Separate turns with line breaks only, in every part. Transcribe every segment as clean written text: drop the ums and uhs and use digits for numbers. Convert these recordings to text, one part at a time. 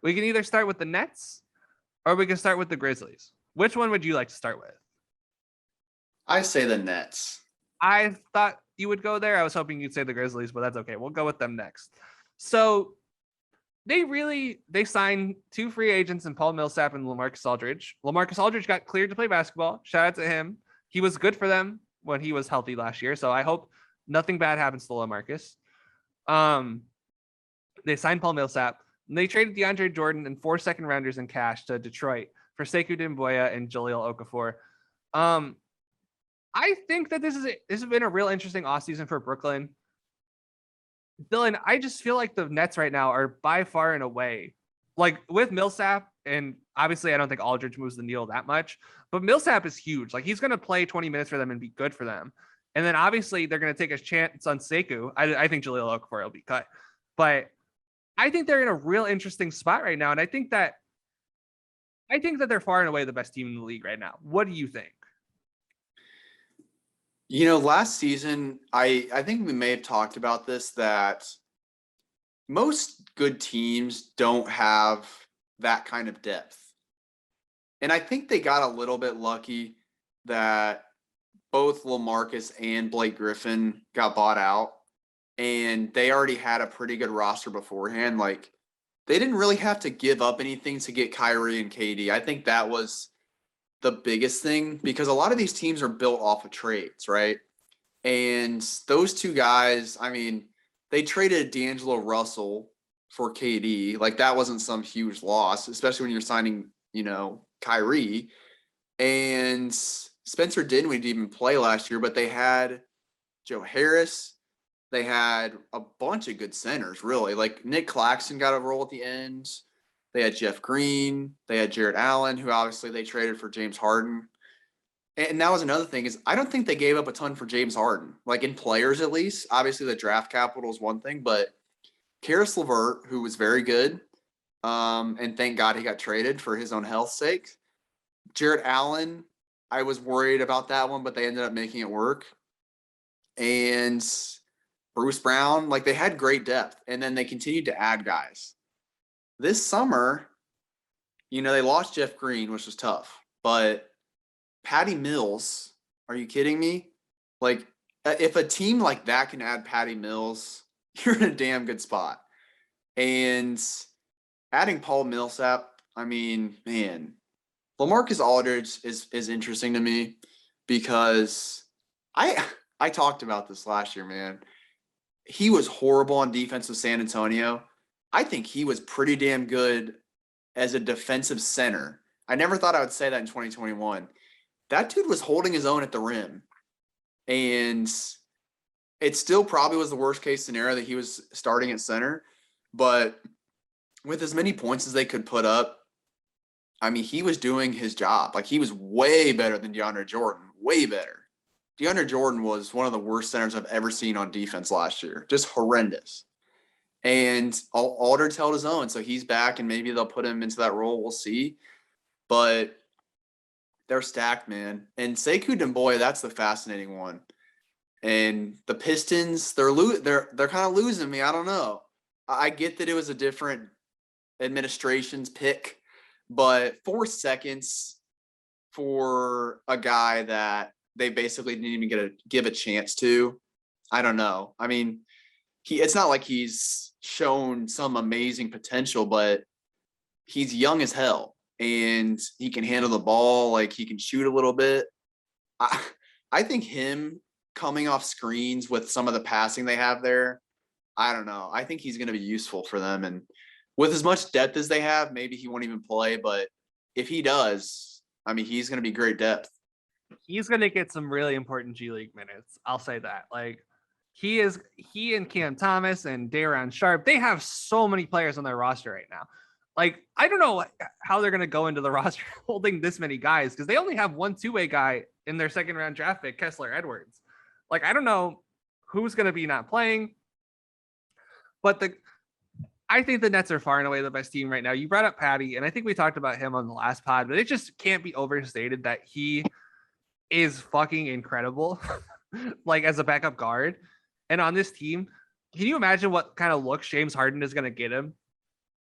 We can either start with the Nets or we can start with the Grizzlies. Which one would you like to start with?
I say the Nets.
I thought you would go there. I was hoping you'd say the Grizzlies, but that's okay. We'll go with them next. So they signed 2 free agents in Paul Millsap and LaMarcus Aldridge. LaMarcus Aldridge got cleared to play basketball. Shout out to him. He was good for them when he was healthy last year. So I hope nothing bad happens to LaMarcus. They signed Paul Millsap. And they traded DeAndre Jordan and 4 second rounders in cash to Detroit for Sekou Doumbouya and Jahlil Okafor. I think that this has been a real interesting offseason for Brooklyn. Dylan, I just feel like the Nets right now are by far and away, like with Millsap, and obviously I don't think Aldridge moves the needle that much, but Millsap is huge. Like he's going to play 20 minutes for them and be good for them. And then obviously they're going to take a chance on Sekou. I think Jahlil Okafor will be cut, but I think they're in a real interesting spot right now. And I think that they're far and away the best team in the league right now. What do you think?
Last season, I think we may have talked about this, that most good teams don't have that kind of depth. And I think they got a little bit lucky that both LaMarcus and Blake Griffin got bought out, and they already had a pretty good roster beforehand. Like, they didn't really have to give up anything to get Kyrie and KD. I think that was the biggest thing, because a lot of these teams are built off of trades, right? And those two guys, I mean, they traded D'Angelo Russell for KD. Like, that wasn't some huge loss, especially when you're signing, Kyrie. And Spencer Dinwiddie didn't even play last year, but they had Joe Harris. They had a bunch of good centers, really. Like, Nick Claxton got a role at the end. They had Jeff Green. They had Jarrett Allen, who obviously they traded for James Harden. And that was another thing, is I don't think they gave up a ton for James Harden, like in players at least. Obviously, the draft capital is one thing, but Karis LeVert, who was very good, and thank God he got traded for his own health's sake. Jarrett Allen, I was worried about that one, but they ended up making it work. And Bruce Brown, like, they had great depth, and then they continued to add guys. This summer, they lost Jeff Green, which was tough. But Patty Mills, are you kidding me? Like, if a team like that can add Patty Mills, you're in a damn good spot. And adding Paul Millsap, I mean, man, LaMarcus Aldridge is interesting to me, because I talked about this last year, man. He was horrible on defense with San Antonio. I think he was pretty damn good as a defensive center. I never thought I would say that in 2021. That dude was holding his own at the rim. And it still probably was the worst case scenario that he was starting at center. But with as many points as they could put up, I mean, he was doing his job. Like, he was way better than DeAndre Jordan. Way better. DeAndre Jordan was one of the worst centers I've ever seen on defense last year. Just horrendous. And Aldridge held his own, so he's back, and maybe they'll put him into that role. We'll see. But they're stacked, man. And Sekou Doumbouya, that's the fascinating one. And the Pistons, they're kind of losing me. I don't know. I get that it was a different administration's pick, but 4 seconds for a guy that they basically didn't even give a chance to, I don't know. I mean, it's not like he's shown some amazing potential, but he's young as hell, and he can handle the ball. Like, he can shoot a little bit. I think him coming off screens with some of the passing they have there, I don't know. I think he's going to be useful for them. And with as much depth as they have, maybe he won't even play. But if he does, I mean, he's going to be great depth.
He's going to get some really important G League minutes. I'll say that. Like, he and Cam Thomas and Day'Ron Sharpe, they have so many players on their roster right now. Like, I don't know how they're going to go into the roster holding this many guys, because they only have one two-way guy in their second round draft pick, Kessler Edwards. Like, I don't know who's going to be not playing, but I think the Nets are far and away the best team right now. You brought up Patty, and I think we talked about him on the last pod, but it just can't be overstated that he is fucking incredible, like, as a backup guard. And on this team, can you imagine what kind of looks James Harden is going to get him?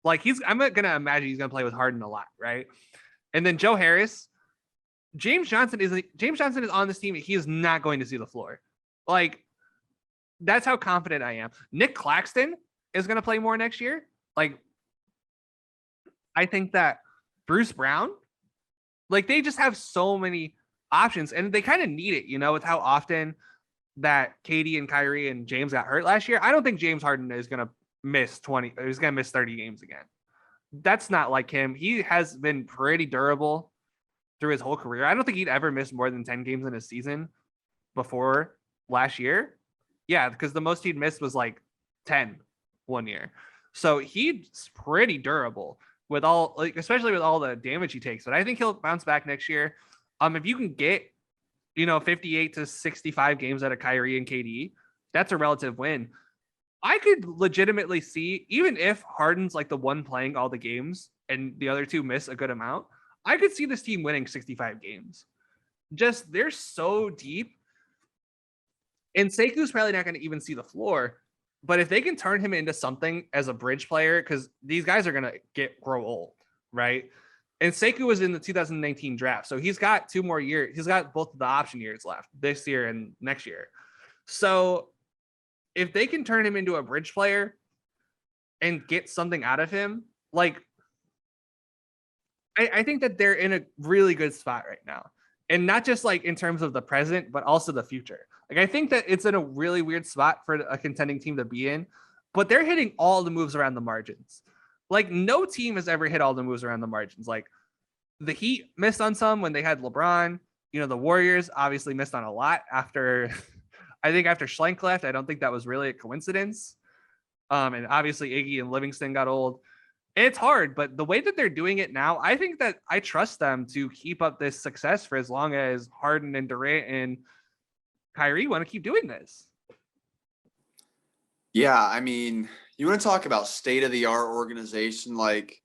Like I'm gonna imagine he's gonna play with Harden a lot, right? And then Joe Harris, James Johnson is on this team. He is not going to see the floor. Like that's how confident I am. Nick Claxton is going to play more next year. Like I think that Bruce Brown, like they just have so many options and they kind of need it, with how often that KD and Kyrie and James got hurt last year. I don't think James Harden is going to miss 20. He's going to miss 30 games again. That's not like him. He has been pretty durable through his whole career. I don't think he'd ever missed more than 10 games in a season before last year. Yeah, because the most he'd missed was like 10 one year. So he's pretty durable with all, like, especially with all the damage he takes. But I think he'll bounce back next year. If you can get, 58 to 65 games out of Kyrie and KD, that's a relative win. I could legitimately see, even if Harden's like the one playing all the games and the other two miss a good amount, I could see this team winning 65 games. Just they're so deep. And Seku's probably not going to even see the floor. But if they can turn him into something as a bridge player, because these guys are going to grow old, right? And Sekou was in the 2019 draft. So he's got 2 more years. He's got both of the option years left this year and next year. So if they can turn him into a bridge player and get something out of him, like I think that they're in a really good spot right now. And not just like in terms of the present, but also the future. Like I think that it's in a really weird spot for a contending team to be in, but they're hitting all the moves around the margins. Like no team has ever hit all the moves around the margins. Like the Heat missed on some when they had LeBron. The Warriors obviously missed on a lot after, I think after Schlenk left. I don't think that was really a coincidence. And obviously Iggy and Livingston got old. It's hard, but the way that they're doing it now, I think that I trust them to keep up this success for as long as Harden and Durant and Kyrie want to keep doing this.
Yeah, I mean, you want to talk about state-of-the-art organization, like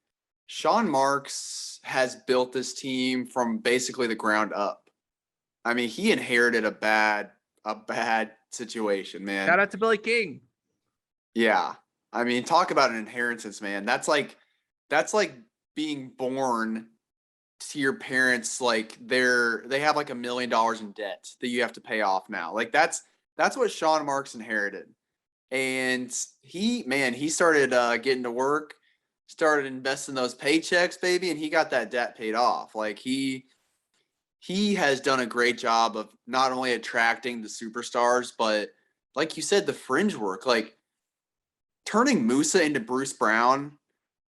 Sean Marks has built this team from basically the ground up. I mean, he inherited a bad situation, man.
Shout out to Billy King.
Yeah. I mean, talk about an inheritance, man. That's like being born to your parents, like they have like $1 million in debt that you have to pay off now. Like that's what Sean Marks inherited. And he started getting to work, started investing those paychecks, baby, and he got that debt paid off. Like he has done a great job of not only attracting the superstars, but like you said, the fringe work. Like turning Musa into Bruce Brown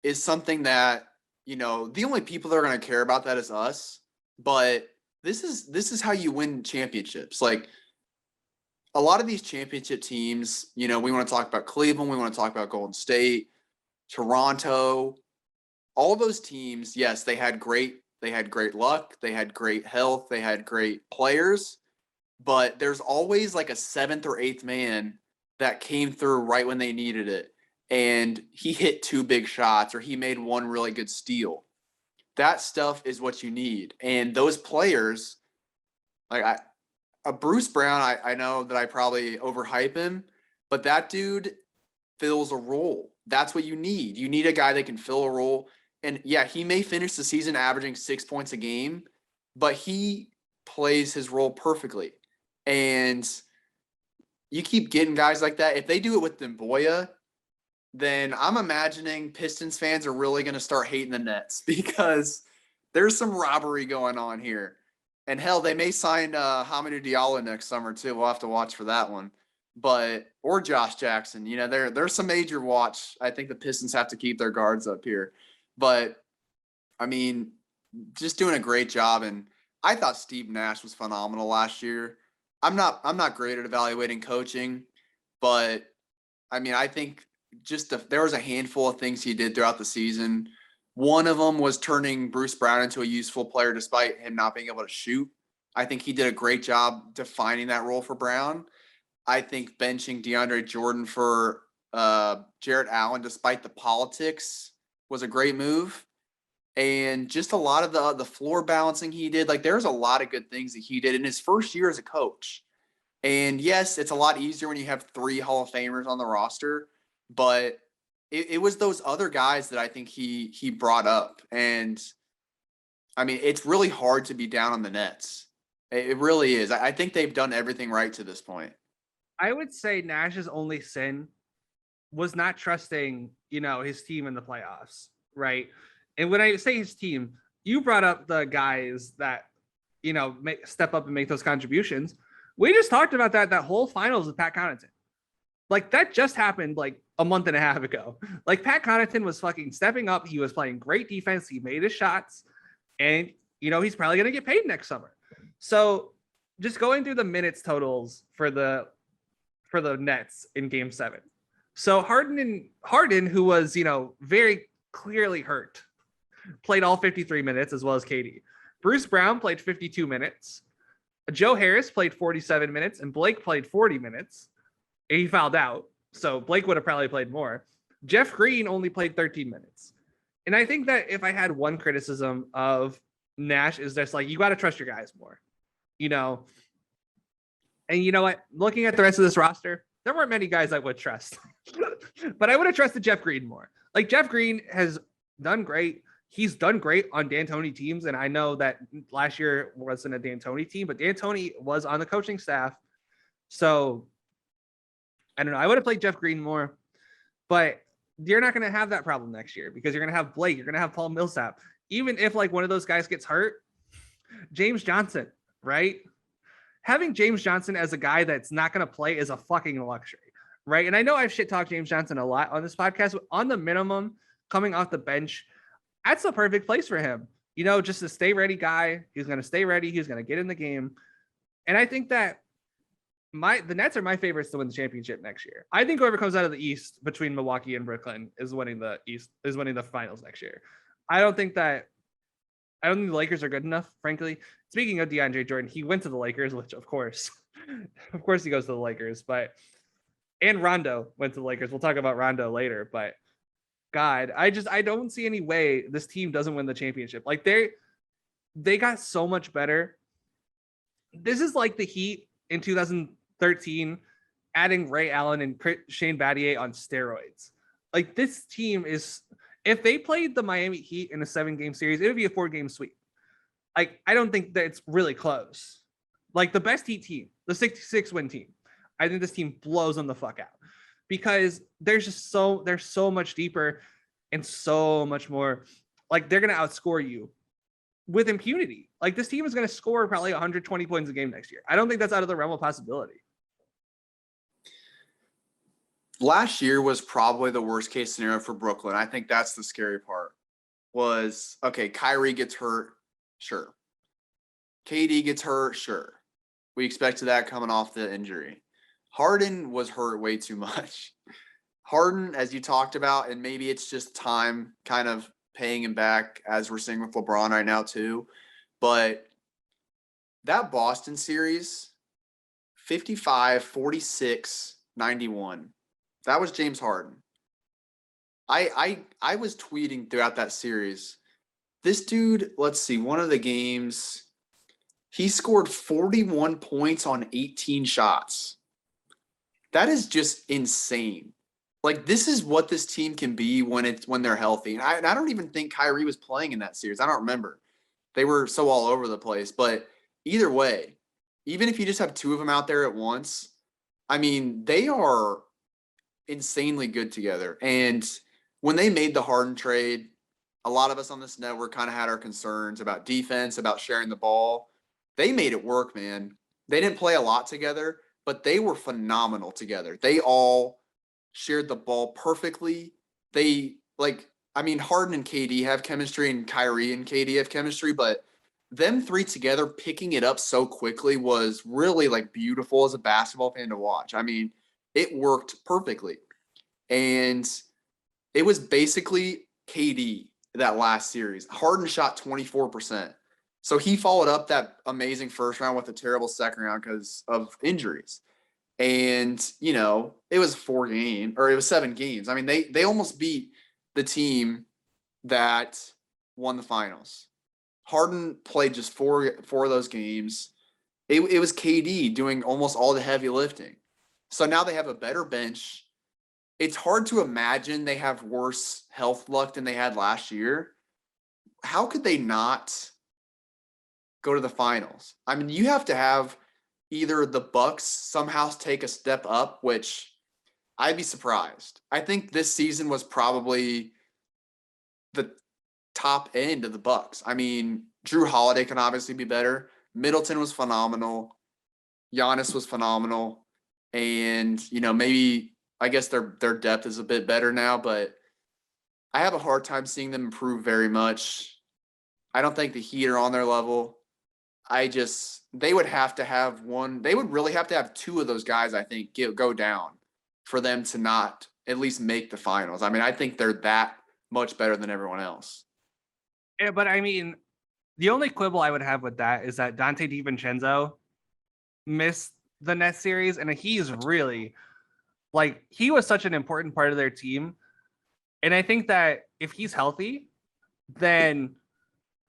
is something that, the only people that are going to care about that is us. But this is how you win championships. Like a lot of these championship teams, we want to talk about Cleveland, we want to talk about Golden State, Toronto, all those teams. Yes, they had great luck, they had great health, they had great players, but there's always like a 7th or 8th man that came through right when they needed it. And he hit 2 big shots or he made 1 really good steal. That stuff is what you need. And those players, like a Bruce Brown, I know that I probably overhype him, but that dude fills a role. That's what you need. You need a guy that can fill a role. And yeah, he may finish the season averaging 6 points a game, but he plays his role perfectly. And you keep getting guys like that. If they do it with Demboya, then I'm imagining Pistons fans are really going to start hating the Nets because there's some robbery going on here. And hell, they may sign Hamidou Diallo next summer too. We'll have to watch for that one. Or Josh Jackson. There's some major watch. I think the Pistons have to keep their guards up here. But I mean, just doing a great job. And I thought Steve Nash was phenomenal last year. I'm not great at evaluating coaching, but I mean, I think there was a handful of things he did throughout the season. One of them was turning Bruce Brown into a useful player despite him not being able to shoot. I think he did a great job defining that role for Brown. I think benching DeAndre Jordan for Jarrett Allen, despite the politics, was a great move. And just a lot of the floor balancing he did. Like there's a lot of good things that he did in his first year as a coach. And yes, it's a lot easier when you have 3 Hall of Famers on the roster. But it was those other guys that I think he brought up. And I mean, it's really hard to be down on the Nets. It really is. I think they've done everything right to this point.
I would say Nash's only sin was not trusting, his team in the playoffs, right? And when I say his team, you brought up the guys that, step up and make those contributions. We just talked about that whole finals with Pat Connaughton. Like that just happened like a month and a half ago. Like Pat Connaughton was fucking stepping up. He was playing great defense. He made his shots, and he's probably going to get paid next summer. So just going through the minutes totals for the Nets in Game 7. So Harden, who was very clearly hurt, played all 53 minutes as well as KD. Bruce Brown played 52 minutes. Joe Harris played 47 minutes, and Blake played 40 minutes. And he fouled out, so Blake would have probably played more. Jeff Green only played 13 minutes. And I think that if I had one criticism of Nash is just like, you got to trust your guys more, And you know what? Looking at the rest of this roster, there weren't many guys I would trust, but I would have trusted Jeff Green more. Like Jeff Green has done great. He's done great on D'Antoni teams. And I know that last year wasn't a D'Antoni team, but D'Antoni was on the coaching staff. So I don't know. I would have played Jeff Green more, but you're not going to have that problem next year because you're going to have Blake. You're going to have Paul Millsap. Even if like one of those guys gets hurt, James Johnson, right? Having James Johnson as a guy that's not going to play is a fucking luxury, right? And I know I've shit talked James Johnson a lot on this podcast, but on the minimum, coming off the bench, that's the perfect place for him. Just a stay ready guy. He's going to stay ready. He's going to get in the game. And I think that the Nets are my favorites to win the championship next year. I think whoever comes out of the East between Milwaukee and Brooklyn is winning the finals next year. I don't think the Lakers are good enough, frankly. Speaking of DeAndre Jordan, he went to the Lakers, which of course he goes to the Lakers, and Rondo went to the Lakers. We'll talk about Rondo later, but God, I don't see any way this team doesn't win the championship. Like they got so much better. This is like the Heat in 2013, adding Ray Allen and Shane Battier on steroids. Like this team is, if they played the Miami Heat in a 7-game series, it would be a 4-game sweep. Like, I don't think that it's really close. Like the best Heat team, the 66-win team, I think this team blows them the fuck out because they're so much deeper and so much more. Like they're going to outscore you with impunity. Like this team is going to score probably 120 points a game next year. I don't think that's out of the realm of possibility.
Last year was probably the worst case scenario for Brooklyn. I think that's the scary part was, okay, Kyrie gets hurt. Sure. KD gets hurt. Sure. We expected that coming off the injury. Harden was hurt way too much. Harden, as you talked about, and maybe it's just time kind of paying him back as we're seeing with LeBron right now too. But that Boston series, 55, 46, 91. That was James Harden. I was tweeting throughout that series. This dude, let's see, one of the games, he scored 41 points on 18 shots. That is just insane. Like, this is what this team can be when they're healthy. And I don't even think Kyrie was playing in that series. I don't remember. They were so all over the place. But either way, even if you just have two of them out there at once, I mean, they are insanely good together. And when they made the Harden trade, a lot of us on this network kind of had our concerns about defense, about sharing the ball. They made it work, man. They didn't play a lot together, but they were phenomenal together. They all shared the ball perfectly. Harden and KD have chemistry and Kyrie and KD have chemistry, but them three together picking it up so quickly was really like beautiful as a basketball fan to watch. I mean, it worked perfectly. And it was basically KD that last series. Harden shot 24%. So he followed up that amazing first round with a terrible second round because of injuries. And, it was 7 games. I mean, they almost beat the team that won the finals. Harden played just four of those games. It was KD doing almost all the heavy lifting. So now they have a better bench. it's hard to imagine they have worse health luck than they had last year. How could they not go to the finals? I mean, you have to have either the Bucks somehow take a step up, which I'd be surprised. I think this season was probably the top end of the Bucks. I mean, Drew Holiday can obviously be better. Middleton was phenomenal. Giannis was phenomenal. And, maybe I guess their depth is a bit better now, but I have a hard time seeing them improve very much. I don't think the Heat are on their level. They would have to have they would really have to have two of those guys, I think, go down for them to not at least make the finals. I mean, I think they're that much better than everyone else.
Yeah, but I mean, the only quibble I would have with that is that Dante DiVincenzo missed the Nets series, and he's really he was such an important part of their team. And I think that if he's healthy, then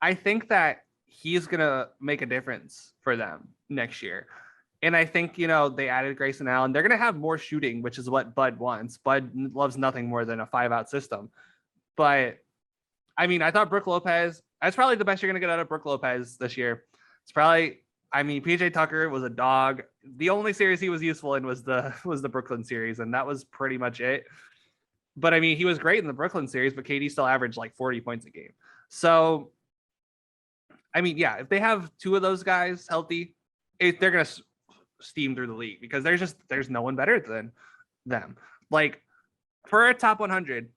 I think that he's gonna make a difference for them next year. And I think, they added Grayson Allen. They're gonna have more shooting, which is what Bud wants. Bud loves nothing more than a 5-out system. But I mean, I thought Brook Lopez, that's probably the best you're gonna get out of Brook Lopez this year. It's probably, I mean, PJ Tucker was a dog. The only series he was useful in was the Brooklyn series, and that was pretty much it. But I mean, he was great in the Brooklyn series, but KD still averaged 40 points a game. So, I mean, yeah, if they have two of those guys healthy, they're gonna steam through the league because there's no one better than them. For a top 100,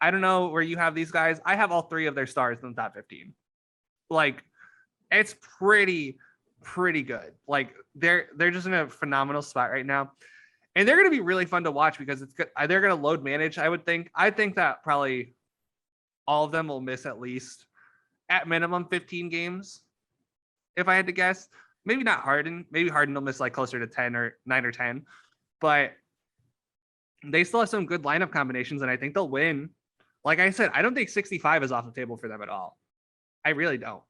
I don't know where you have these guys. I have all three of their stars in the top 15. It's pretty good. They're just in a phenomenal spot right now. And they're going to be really fun to watch because they're going to load manage, I would think. I think that probably all of them will miss at least, at minimum, 15 games, if I had to guess. Maybe not Harden. Maybe Harden will miss closer to 10 or 9 or 10. But they still have some good lineup combinations, and I think they'll win. Like I said, I don't think 65 is off the table for them at all. I really don't.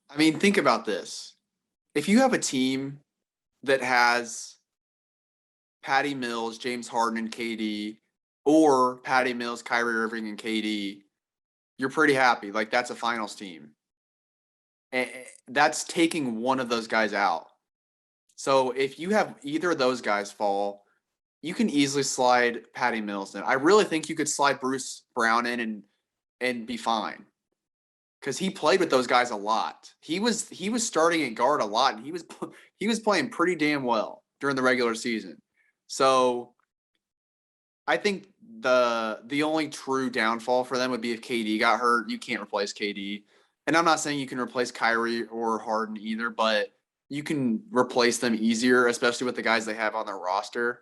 I mean, think about this. If you have a team that has Patty Mills, James Harden, and KD, or Patty Mills, Kyrie Irving, and KD, you're pretty happy. That's a finals team. And that's taking one of those guys out. So if you have either of those guys fall, you can easily slide Patty Mills in. I really think you could slide Bruce Brown in and be fine. Because he played with those guys a lot. He was starting at guard a lot, and he was playing pretty damn well during the regular season. So I think the only true downfall for them would be if KD got hurt. You can't replace KD. And I'm not saying you can replace Kyrie or Harden either, but you can replace them easier, especially with the guys they have on their roster.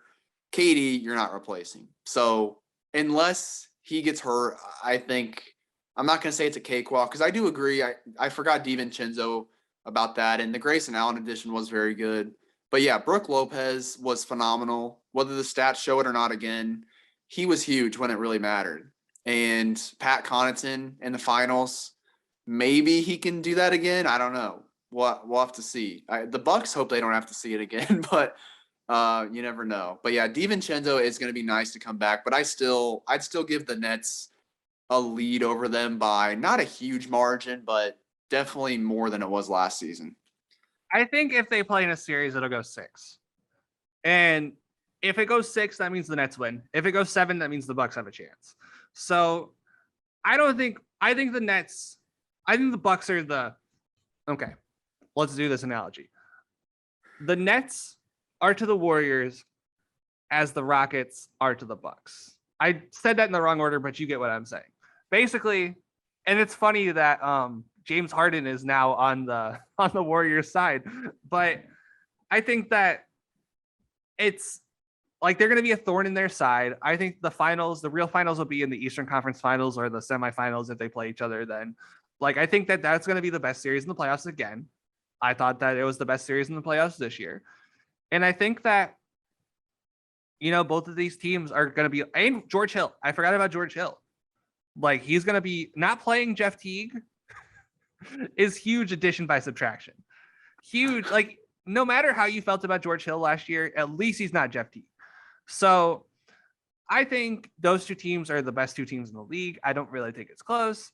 KD, you're not replacing. So unless he gets hurt, I think I'm not going to say it's a cakewalk because I do agree. I forgot DiVincenzo about that, and the Grayson Allen edition was very good. But yeah, Brook Lopez was phenomenal. Whether the stats show it or not, again, he was huge when it really mattered. And Pat Connaughton in the finals, maybe he can do that again. I don't know. We'll have to see. The Bucks hope they don't have to see it again, but you never know. But yeah, DiVincenzo is going to be nice to come back. But I'd still give the Nets a lead over them by not a huge margin, but definitely more than it was last season.
I think if they play in a series, it'll go 6. And if it goes 6, that means the Nets win. If it goes 7, that means the Bucks have a chance. So I think the Bucks are okay, let's do this analogy. The Nets are to the Warriors as the Rockets are to the Bucks. I said that in the wrong order, but you get what I'm saying. Basically, and it's funny that James Harden is now on the Warriors side, but I think that it's they're going to be a thorn in their side. I think the real finals will be in the Eastern Conference Finals or the semifinals if they play each other then. I think that that's going to be the best series in the playoffs again. I thought that it was the best series in the playoffs this year. And I think that, both of these teams are going to be, and George Hill. I forgot about George Hill. He's going to be not playing Jeff Teague is huge addition by subtraction. Huge. No matter how you felt about George Hill last year, at least he's not Jeff Teague. So I think those two teams are the best two teams in the league. I don't really think it's close.